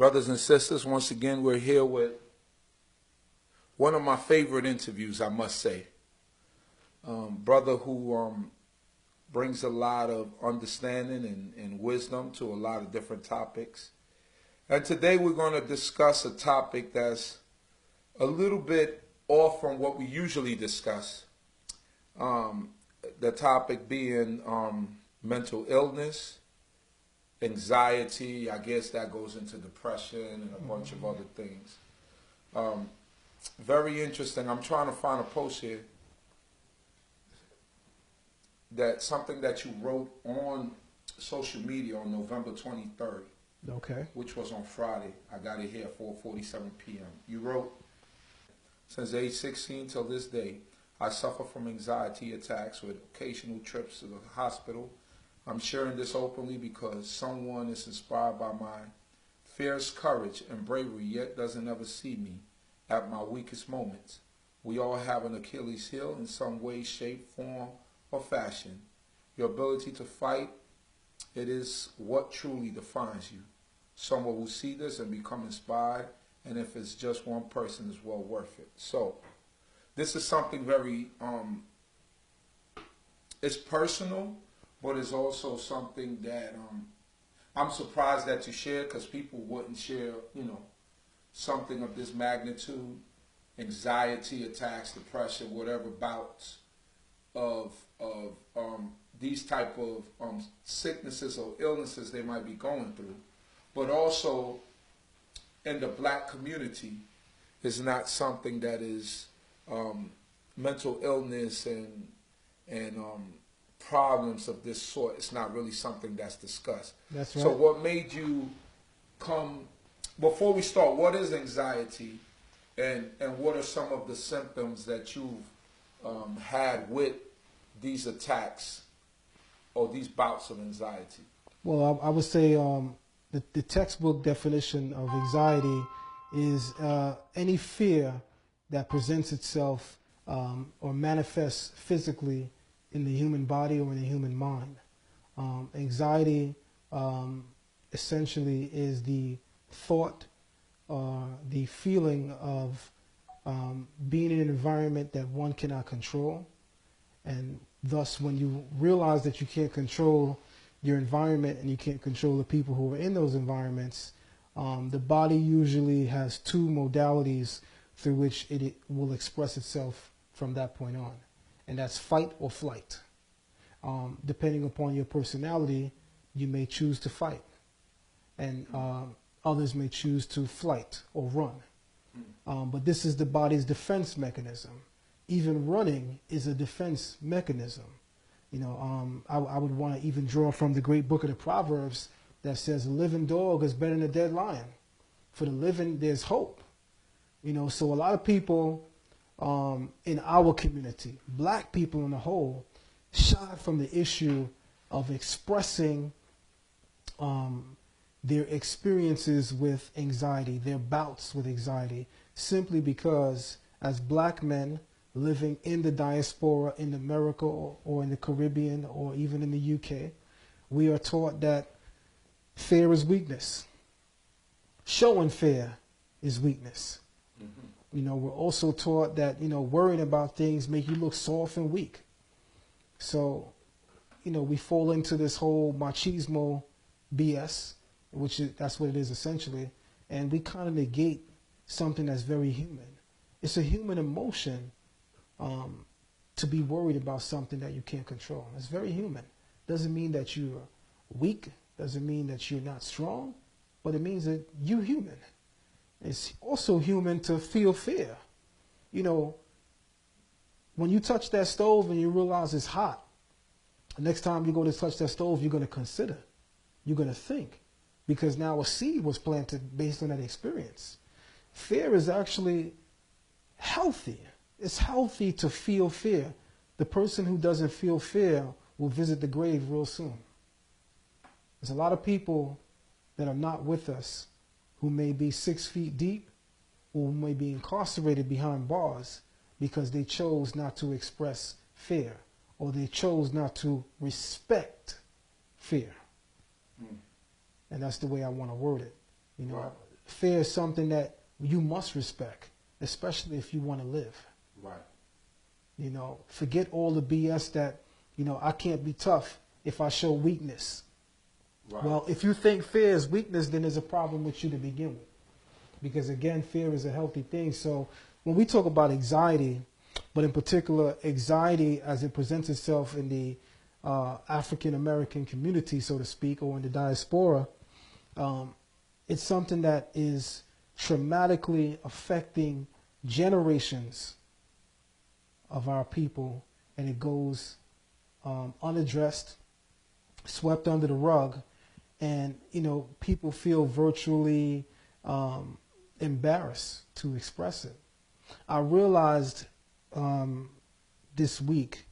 Brothers and sisters, once again, we're here with one of my favorite interviews, I must say. Brother who brings a lot of understanding and wisdom to a lot of different topics. And today we're going to discuss a topic that's a little bit off from what we usually discuss. The topic being mental illness, anxiety. I guess that goes into depression and a bunch of other things. Very interesting. I'm trying to find a post here that something that you wrote on social media on November 23rd. Okay. Which was on Friday. I got it here at 4:47 p.m. You wrote, since age 16 till this day, I suffer from anxiety attacks with occasional trips to the hospital. I'm sharing this openly because someone is inspired by my fierce courage and bravery, yet doesn't ever see me at my weakest moments. We all have an Achilles heel in some way, shape, form, or fashion. Your ability to fight, it is what truly defines you. Someone will see this and become inspired, and if it's just one person, it's well worth it. So, this is something very, it's personal, but it's also something that I'm surprised that you share, because people wouldn't share, something of this magnitude, anxiety attacks, depression, whatever bouts of these type of sicknesses or illnesses they might be going through. But also in the black community is not something that is mental illness and problems of this sort. It's not really something that's discussed. That's right. So what made you come, before we start, what is anxiety and what are some of the symptoms that you've had with these attacks or these bouts of anxiety? Well, I would say the textbook definition of anxiety is any fear that presents itself or manifests physically in the human body or in the human mind. Anxiety essentially is the thought, the feeling of being in an environment that one cannot control. And thus, when you realize that you can't control your environment and you can't control the people who are in those environments, the body usually has two modalities through which it will express itself from that point on. And that's fight or flight. Depending upon your personality, you may choose to fight. And others may choose to flight or run. But this is the body's defense mechanism. Even running is a defense mechanism. I would want to even draw from the great book of the Proverbs that says a living dog is better than a dead lion. For the living, there's hope. So a lot of people in our community, black people on the whole, shy from the issue of expressing their experiences with anxiety, their bouts with anxiety, simply because as black men living in the diaspora in America or in the Caribbean or even in the UK, we are taught that fear is weakness. Showing fear is weakness. We're also taught that, worrying about things make you look soft and weak. So, we fall into this whole machismo BS, that's what it is essentially, and we kind of negate something that's very human. It's a human emotion to be worried about something that you can't control. It's very human. Doesn't mean that you're weak, doesn't mean that you're not strong, but it means that you're human. It's also human to feel fear. When you touch that stove and you realize it's hot, the next time you go to touch that stove, you're going to consider, you're going to think, because now a seed was planted based on that experience. Fear is actually healthy. It's healthy to feel fear. The person who doesn't feel fear will visit the grave real soon. There's a lot of people that are not with us who may be 6 feet deep or who may be incarcerated behind bars because they chose not to express fear or they chose not to respect fear. And that's the way I want to word it. fear is something that you must respect, especially if you want to live. Right. You know, forget all the BS that, you know, I can't be tough if I show weakness. Right. Well, if you think fear is weakness, then there's a problem with you to begin with. Because again, fear is a healthy thing. So when we talk about anxiety, but in particular anxiety as it presents itself in the African American community, so to speak, or in the diaspora, it's something that is traumatically affecting generations of our people, and it goes unaddressed, swept under the rug, and you know, people feel virtually embarrassed to express it. I realized this week,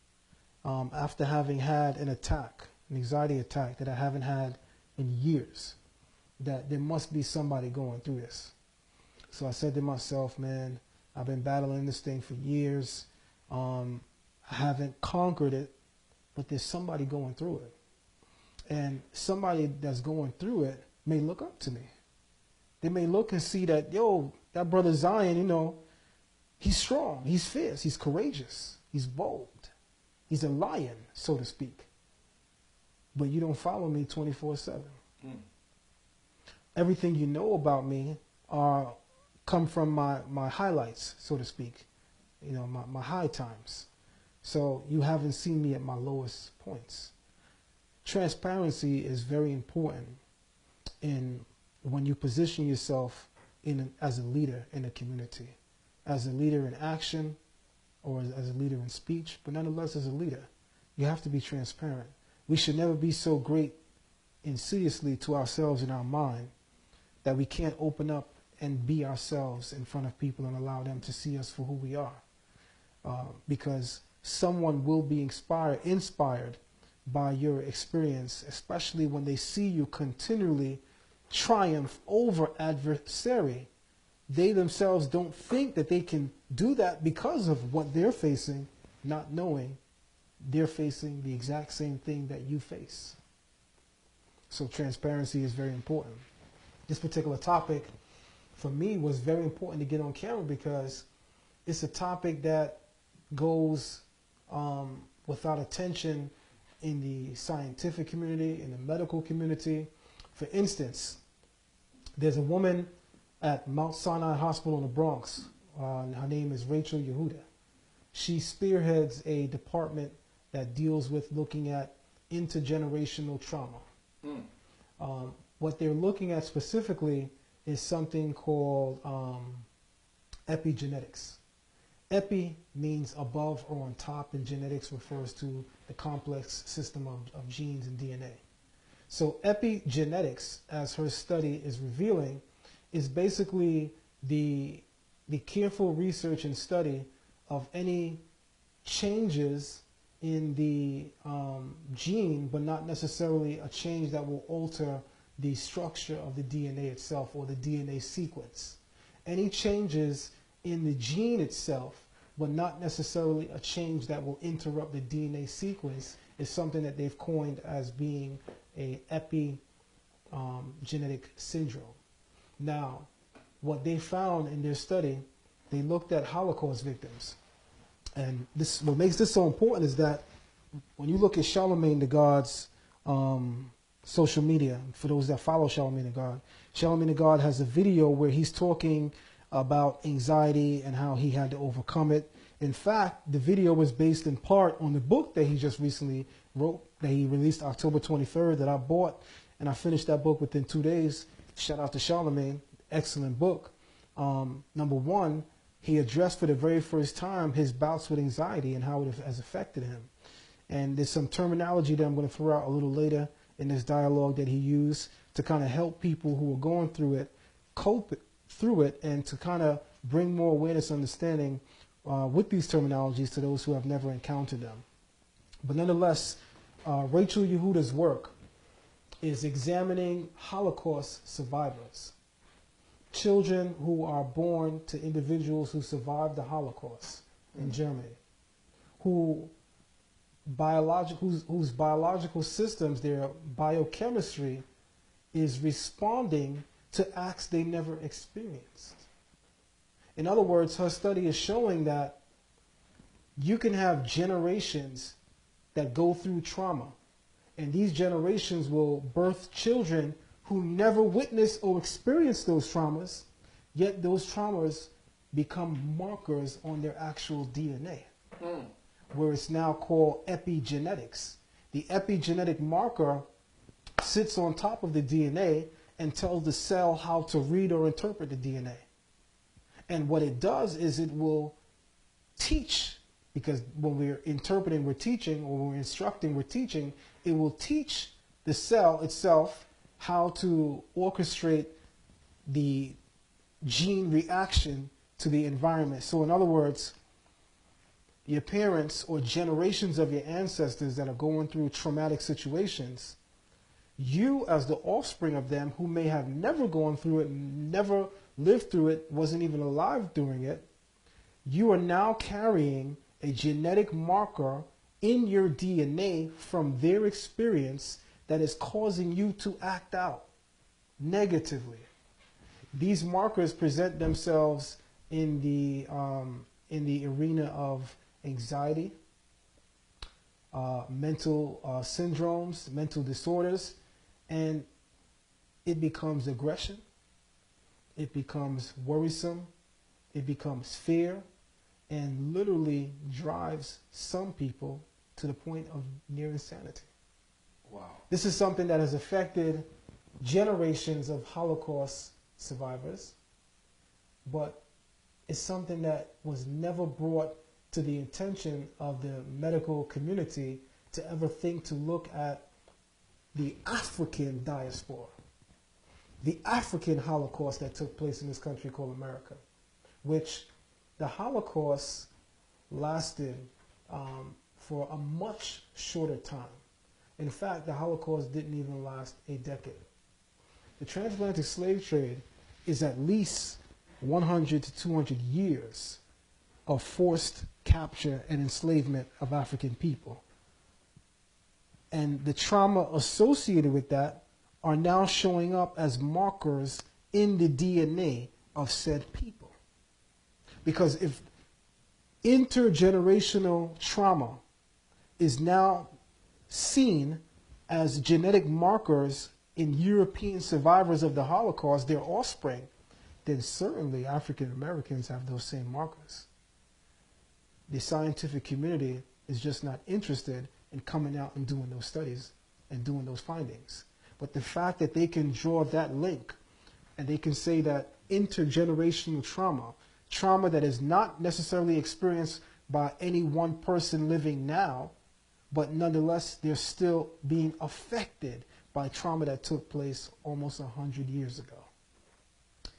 after having had an anxiety attack that I haven't had in years, that there must be somebody going through this. So I said to myself, man, I've been battling this thing for years. I haven't conquered it, but there's somebody going through it. And somebody that's going through it may look up to me. They may look and see that, yo, that brother Zion, you know, he's strong, he's fierce, he's courageous, he's bold. He's a lion, so to speak. But you don't follow me 24/7. Everything you know about me come from my highlights, so to speak. You know, my high times. So you haven't seen me at my lowest points. Transparency is very important when you position yourself as a leader in a community, as a leader in action, or as a leader in speech, but nonetheless as a leader, you have to be transparent. We should never be so great insidiously to ourselves in our mind that we can't open up and be ourselves in front of people and allow them to see us for who we are. Because someone will be inspired by your experience, especially when they see you continually triumph over adversary. They themselves don't think that they can do that because of what they're facing, not knowing they're facing the exact same thing that you face. So transparency is very important. This particular topic, for me, was very important to get on camera because it's a topic that goes without attention in the scientific community, in the medical community. For instance, there's a woman at Mount Sinai Hospital in the Bronx. Her name is Rachel Yehuda. She spearheads a department that deals with looking at intergenerational trauma. What they're looking at specifically is something called epigenetics. Epi means above or on top, and genetics refers to the complex system of genes and DNA. So epigenetics, as her study is revealing, is basically the careful research and study of any changes in the gene, but not necessarily a change that will alter the structure of the DNA itself or the DNA sequence. Any changes in the gene itself, but not necessarily a change that will interrupt the DNA sequence, is something that they've coined as being a epigenetic syndrome. Now, what they found in their study, they looked at Holocaust victims. And this, what makes this so important is that when you look at Charlemagne the God's social media, for those that follow Charlemagne the God has a video where he's talking about anxiety and how he had to overcome it. In fact, the video was based in part on the book that he just recently wrote, that he released October 23rd, that I bought, and I finished that book within 2 days. Shout out to Charlemagne, excellent book. Number one, he addressed for the very first time his bouts with anxiety and how it has affected him. And there's some terminology that I'm going to throw out a little later in this dialogue that he used to kind of help people who are going through it cope through it, and to kind of bring more awareness and understanding with these terminologies to those who have never encountered them. But nonetheless, Rachel Yehuda's work is examining Holocaust survivors, children who are born to individuals who survived the Holocaust in Germany, whose biological systems, their biochemistry, is responding to acts they never experienced. In other words, her study is showing that you can have generations that go through trauma, and these generations will birth children who never witnessed or experienced those traumas, yet those traumas become markers on their actual DNA, where it's now called epigenetics. The epigenetic marker sits on top of the DNA and tells the cell how to read or interpret the DNA. And what it does is it will teach, because when we're interpreting, we're teaching, or when we're instructing, we're teaching, it will teach the cell itself how to orchestrate the gene reaction to the environment. So in other words, your parents or generations of your ancestors that are going through traumatic situations, you as the offspring of them who may have never gone through it, never lived through it, wasn't even alive during it, you are now carrying a genetic marker in your DNA from their experience that is causing you to act out negatively. These markers present themselves in the arena of anxiety, mental syndromes, mental disorders, and it becomes aggression, it becomes worrisome, it becomes fear, and literally drives some people to the point of near insanity. Wow. This is something that has affected generations of Holocaust survivors, but it's something that was never brought to the attention of the medical community to ever think to look at the African diaspora, the African Holocaust that took place in this country called America, which the Holocaust lasted for a much shorter time. In fact, the Holocaust didn't even last a decade. The transatlantic slave trade is at least 100 to 200 years of forced capture and enslavement of African people. And the trauma associated with that are now showing up as markers in the DNA of said people. Because if intergenerational trauma is now seen as genetic markers in European survivors of the Holocaust, their offspring, then certainly African Americans have those same markers. The scientific community is just not interested in coming out and doing those studies and doing those findings. But the fact that they can draw that link and they can say that intergenerational trauma that is not necessarily experienced by any one person living now, but nonetheless they're still being affected by trauma that took place almost 100 years ago.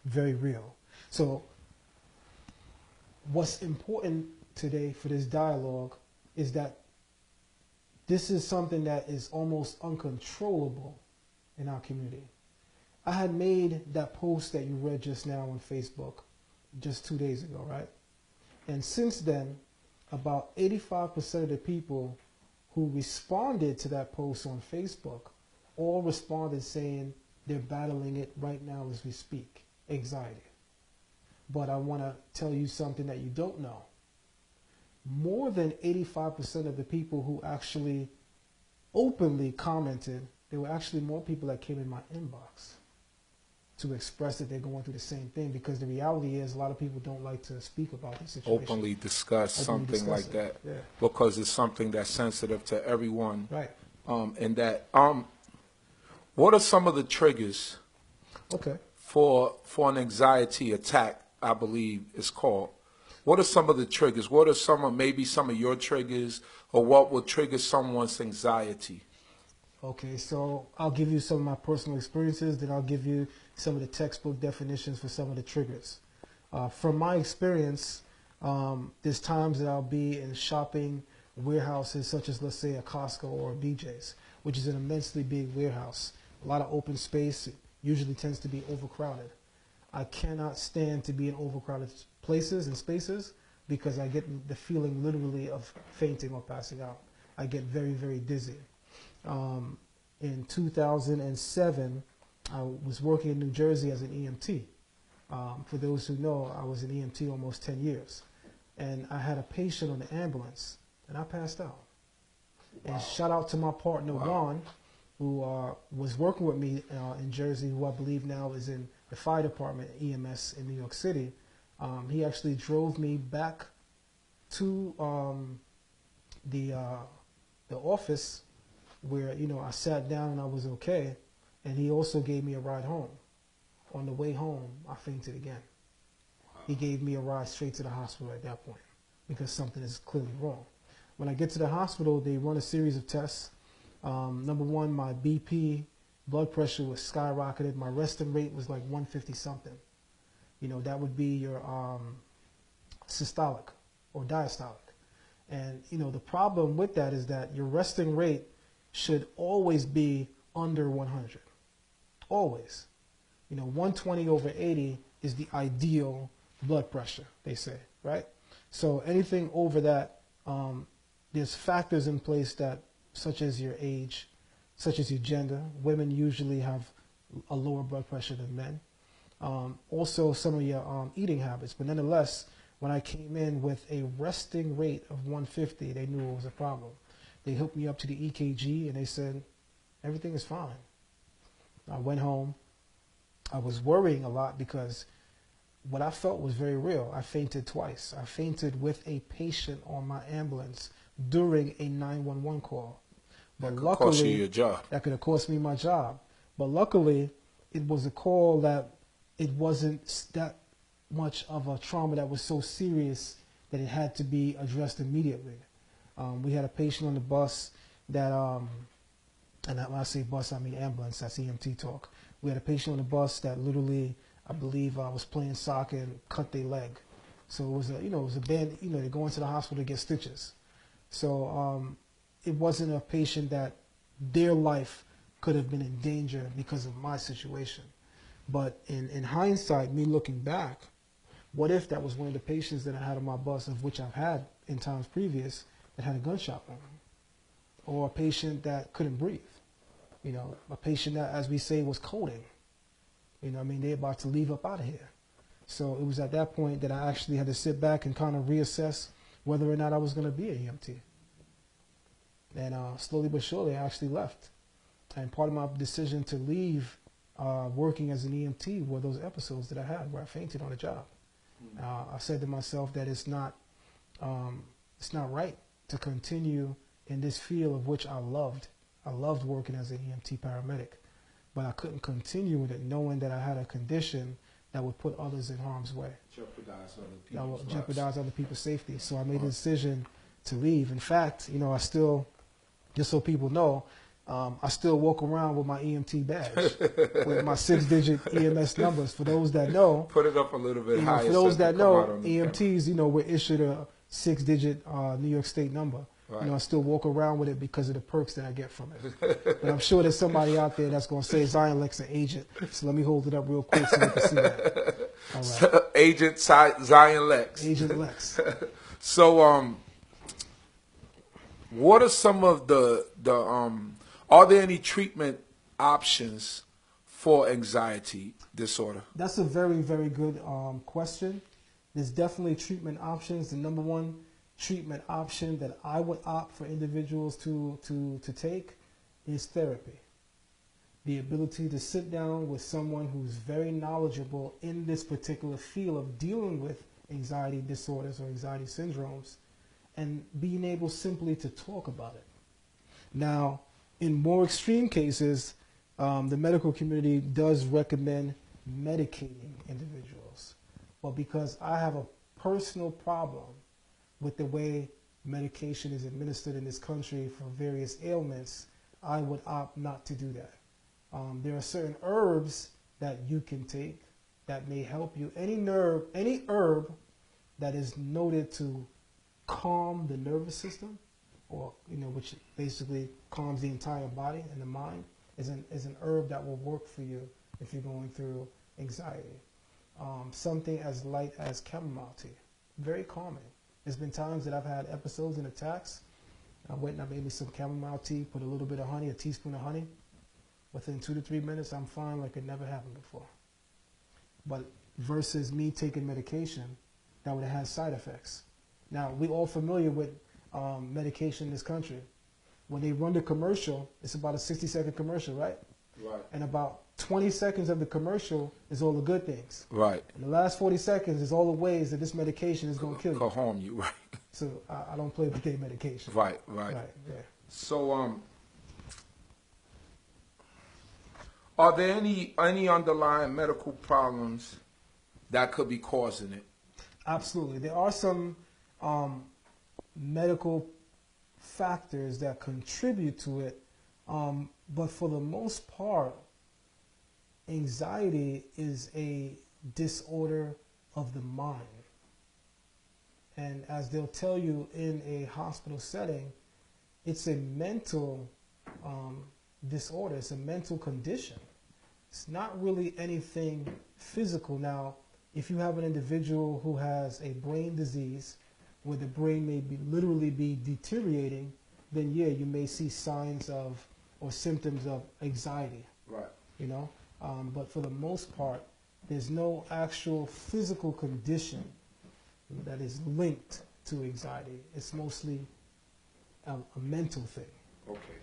Very real. So what's important today for this dialogue is that this is something that is almost uncontrollable in our community. I had made that post that you read just now on Facebook just 2 days ago, right? And since then, about 85% of the people who responded to that post on Facebook all responded saying they're battling it right now as we speak, anxiety. But I want to tell you something that you don't know. More than 85% of the people who actually openly commented, there were actually more people that came in my inbox to express that they're going through the same thing, because the reality is a lot of people don't like to speak about this situation. Openly discuss something like that, yeah, because it's something that's sensitive to everyone. right. And that, what are some of the triggers Okay. for an anxiety attack, I believe it's called? What are some of the triggers? What are maybe some of your triggers, or what will trigger someone's anxiety? Okay, so I'll give you some of my personal experiences, then I'll give you some of the textbook definitions for some of the triggers. From my experience, there's times that I'll be in shopping warehouses such as, let's say, a Costco or a BJ's, which is an immensely big warehouse. A lot of open space. It usually tends to be overcrowded. I cannot stand to be in overcrowded places and spaces because I get the feeling literally of fainting or passing out. I get very, very dizzy. In 2007, I was working in New Jersey as an EMT. For those who know, I was an EMT almost 10 years. And I had a patient on the ambulance, and I passed out. Wow. And shout out to my partner, wow, Juan, who was working with me in Jersey, who I believe now is in the fire department, EMS in New York City. He actually drove me back to the office where, you know, I sat down and I was okay. And he also gave me a ride home. On the way home, I fainted again. Wow. He gave me a ride straight to the hospital at that point because something is clearly wrong. When I get to the hospital, they run a series of tests. Number one, my BP, blood pressure was skyrocketed. My resting rate was like 150 something. You know, that would be your systolic or diastolic. And, you know, the problem with that is that your resting rate should always be under 100. Always. You know, 120/80 is the ideal blood pressure, they say, right? So anything over that, there's factors in place that, such as your age, such as your gender. Women usually have a lower blood pressure than men. Also, some of your eating habits. But nonetheless, when I came in with a resting rate of 150, they knew it was a problem. They hooked me up to the EKG, and they said, everything is fine. I went home. I was worrying a lot because what I felt was very real. I fainted twice. I fainted with a patient on my ambulance during a 911 call. But that luckily, cost you your job. That could have cost me my job. But luckily, it was a call that it wasn't that much of a trauma that was so serious that it had to be addressed immediately. We had a patient on the bus that, and when I say bus, I mean ambulance, that's EMT talk. We had a patient on the bus that literally, I believe, was playing soccer and cut their leg. So it was it was a band, they go into the hospital to get stitches. So it wasn't a patient that their life could have been in danger because of my situation. But in hindsight, me looking back, what if that was one of the patients that I had on my bus, of which I've had in times previous, that had a gunshot wound? Or a patient that couldn't breathe? You know, a patient that, as we say, was coding. You know, I mean, they're about to leave up out of here. So it was at that point that I actually had to sit back and kind of reassess whether or not I was going to be an EMT. And slowly but surely, I actually left. And part of my decision to leave working as an EMT were those episodes that I had where I fainted on the job. I said to myself that it's not right to continue in this field of which I loved. I loved working as an EMT paramedic, but I couldn't continue with it knowing that I had a condition that would put others in harm's way. Jeopardize other people's that would lives. jeopardize other people's safety. So I made a decision to leave. In fact, I still, just so people know, I still walk around with my EMT badge with my 6-digit EMS numbers. For those that know, put it up a little bit higher. For those that know, EMTs, we're issued a 6-digit New York State number. Right. I still walk around with it because of the perks that I get from it. But I'm sure there's somebody out there that's going to say ZionLexx an agent. So let me hold it up real quick so they can see that. All right. So, Agent ZionLexx. Agent Lexx. So, what are some of the are there any treatment options for anxiety disorder? That's a very, very good question. There's definitely treatment options. The number one treatment option that I would opt for individuals to take is therapy. The ability to sit down with someone who's very knowledgeable in this particular field of dealing with anxiety disorders or anxiety syndromes and being able simply to talk about it. Now, in more extreme cases, the medical community does recommend medicating individuals. But because I have a personal problem with the way medication is administered in this country for various ailments, I would opt not to do that. There are certain herbs that you can take that may help you. Any herb that is noted to calm the nervous system, or which basically calms the entire body and the mind, is an herb that will work for you if you're going through anxiety. Something as light as chamomile tea, very calming. There's been times that I've had episodes and attacks. I went and I made me some chamomile tea, put a little bit of honey, a teaspoon of honey, within 2 to 3 minutes, I'm fine like it never happened before. But versus me taking medication that would have had side effects. Now, we're all familiar with medication in this country. When they run the commercial, it's about a 60-second commercial, right? Right. And about 20 seconds of the commercial is all the good things. Right. And the last 40 seconds is all the ways that this medication is going to kill you. Could harm you, right? So I don't play with their medication. Right, right. Right, yeah. So, are there any underlying medical problems that could be causing it? Absolutely. There are some medical factors that contribute to it, but for the most part, anxiety is a disorder of the mind. And as they'll tell you in a hospital setting, it's a mental disorder. It's a mental condition. It's not really anything physical. Now, if you have an individual who has a brain disease where the brain may literally be deteriorating, then yeah, you may see signs of or symptoms of anxiety. Right. You know, but for the most part, there's no actual physical condition that is linked to anxiety. It's mostly a mental thing. Okay.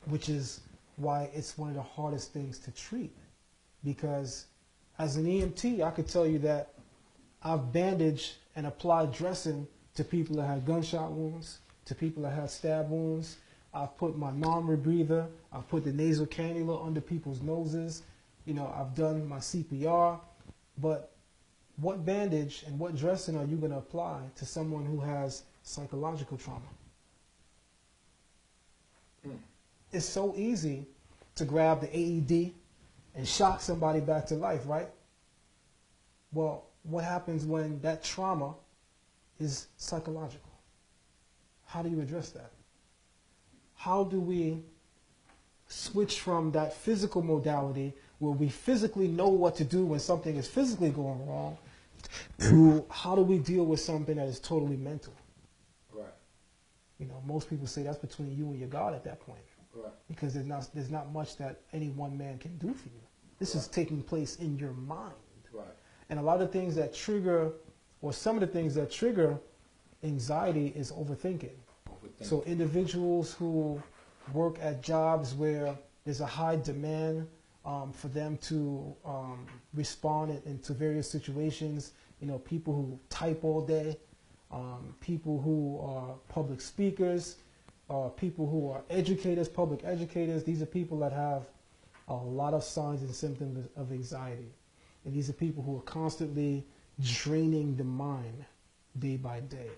Which is why it's one of the hardest things to treat. Because as an EMT, I could tell you that I've bandaged and applied dressing to people that had gunshot wounds, to people that had stab wounds. I've put my non-rebreather, I've put the nasal cannula under people's noses. You know, I've done my CPR. But what bandage and what dressing are you going to apply to someone who has psychological trauma? It's so easy to grab the AED and shock somebody back to life, right? Well, what happens when that trauma is psychological? How do you address that? How do we switch from that physical modality where we physically know what to do when something is physically going wrong to how do we deal with something that is totally mental? Right. You know, most people say that's between you and your God at that point. Right. Because there's not much that any one man can do for you. This is taking place in your mind. Right. And a lot of things that trigger, or some of the things that trigger anxiety is overthinking. So individuals who work at jobs where there's a high demand for them to respond into various situations, you know, people who type all day, people who are public speakers, people who are educators, public educators. These are people that have a lot of signs and symptoms of anxiety. And these are people who are constantly draining the mind day by day.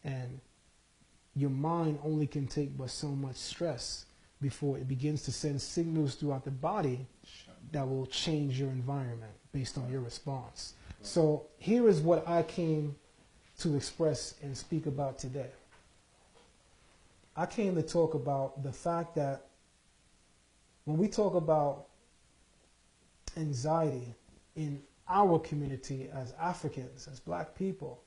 And your mind only can take but so much stress before it begins to send signals throughout the body that will change your environment based on your response. So here is what I came to express and speak about today. I came to talk about the fact that when we talk about anxiety in our community as Africans, as black people,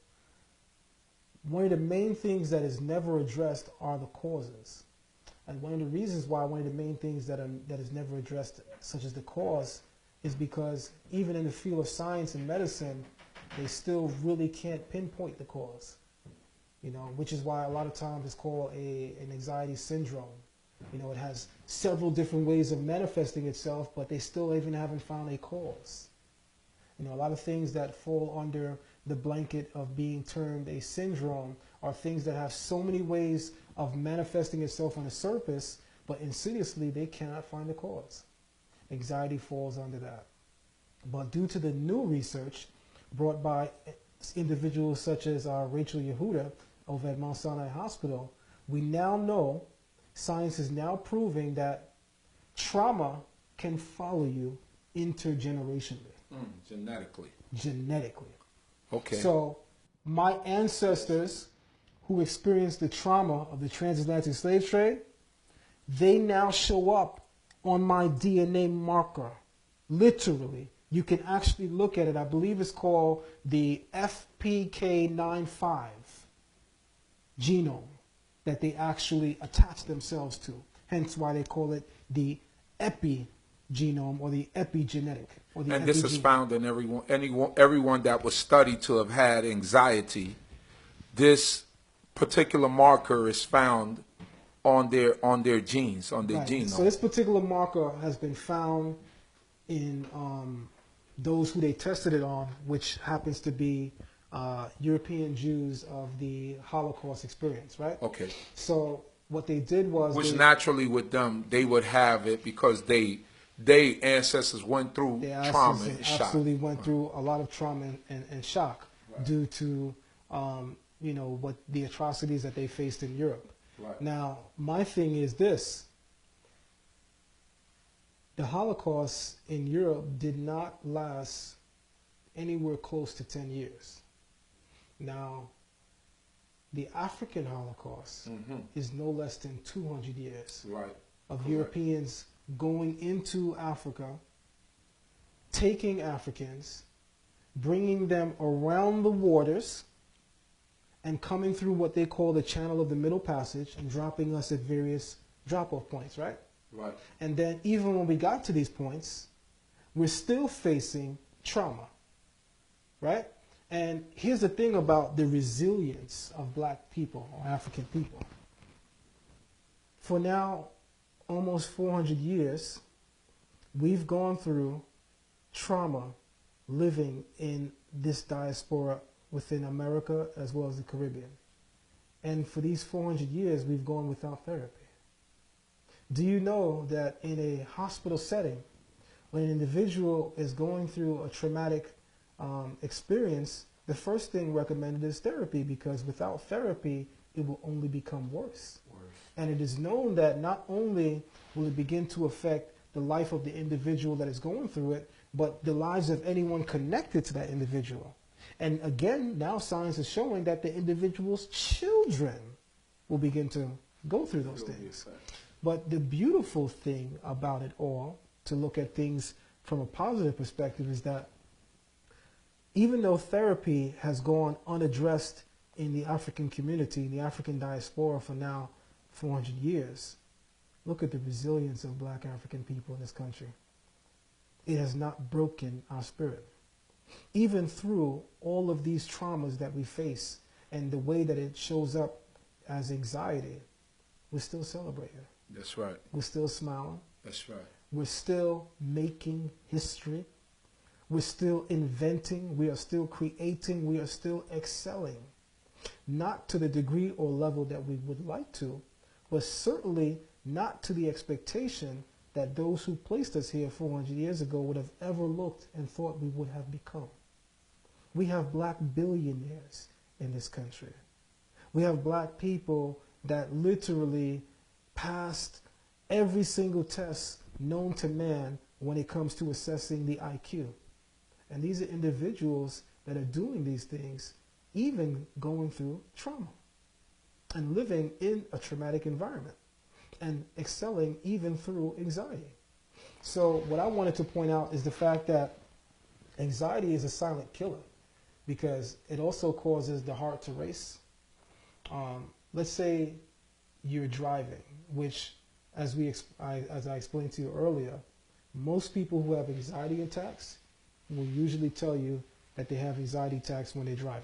one of the main things that is never addressed are the causes. And one of the reasons why one of the main things that is never addressed, such as the cause, is because even in the field of science and medicine, they still really can't pinpoint the cause. You know, which is why a lot of times it's called an anxiety syndrome. You know, it has several different ways of manifesting itself, but they still even haven't found a cause. You know, a lot of things that fall under the blanket of being termed a syndrome are things that have so many ways of manifesting itself on the surface, but insidiously they cannot find the cause. Anxiety falls under that. But due to the new research brought by individuals such as Rachel Yehuda over at Mount Sinai Hospital, we now know, science is now proving that trauma can follow you intergenerationally. Genetically. Genetically. Okay. So my ancestors who experienced the trauma of the transatlantic slave trade, they now show up on my DNA marker. Literally. You can actually look at it. I believe it's called the FPK95 genome that they actually attach themselves to. Hence why they call it the epi genome or the epigenetic or the And this is epigene. found in everyone that was studied to have had anxiety. This particular marker is found on their genes, on their Right. genome. So this particular marker has been found in those who they tested it on, which happens to be European Jews of the Holocaust experience, right? Okay. So what they did was Which they, naturally with them, they would have it because they ancestors went through their trauma ancestors and shock. absolutely went through a lot of trauma and shock Right. due to what the atrocities that they faced in Europe. Right. Now, my thing is this. The Holocaust in Europe did not last anywhere close to 10 years. Now, the African Holocaust is no less than 200 years Right. of Correct. Europeans going into Africa, taking Africans, bringing them around the waters, and coming through what they call the channel of the Middle Passage and dropping us at various drop-off points, right? Right. And then even when we got to these points, we're still facing trauma, right? And here's the thing about the resilience of black people or African people. For now, almost 400 years, we've gone through trauma living in this diaspora within America as well as the Caribbean. And for these 400 years, we've gone without therapy. Do you know that in a hospital setting, when an individual is going through a traumatic experience, the first thing recommended is therapy, because without therapy, it will only become worse. And it is known that not only will it begin to affect the life of the individual that is going through it, but the lives of anyone connected to that individual. And again, now science is showing that the individual's children will begin to go through those things. But the beautiful thing about it all, to look at things from a positive perspective, is that even though therapy has gone unaddressed in the African community, the African diaspora, for now 400 years, look at the resilience of black African people in this country. It has not broken our spirit. Even through all of these traumas that we face and the way that it shows up as anxiety, we're still celebrating. That's right. We're still smiling. That's right. We're still making history. We're still inventing. We are still creating. We are still excelling. Not to the degree or level that we would like to, but certainly not to the expectation that those who placed us here 400 years ago would have ever looked and thought we would have become. We have black billionaires in this country. We have black people that literally passed every single test known to man when it comes to assessing the IQ. And these are individuals that are doing these things, even going through trauma and living in a traumatic environment and excelling even through anxiety. So what I wanted to point out is the fact that anxiety is a silent killer, because it also causes the heart to race. Let's say you're driving, which, as I explained to you earlier, most people who have anxiety attacks will usually tell you that they have anxiety attacks when they're driving.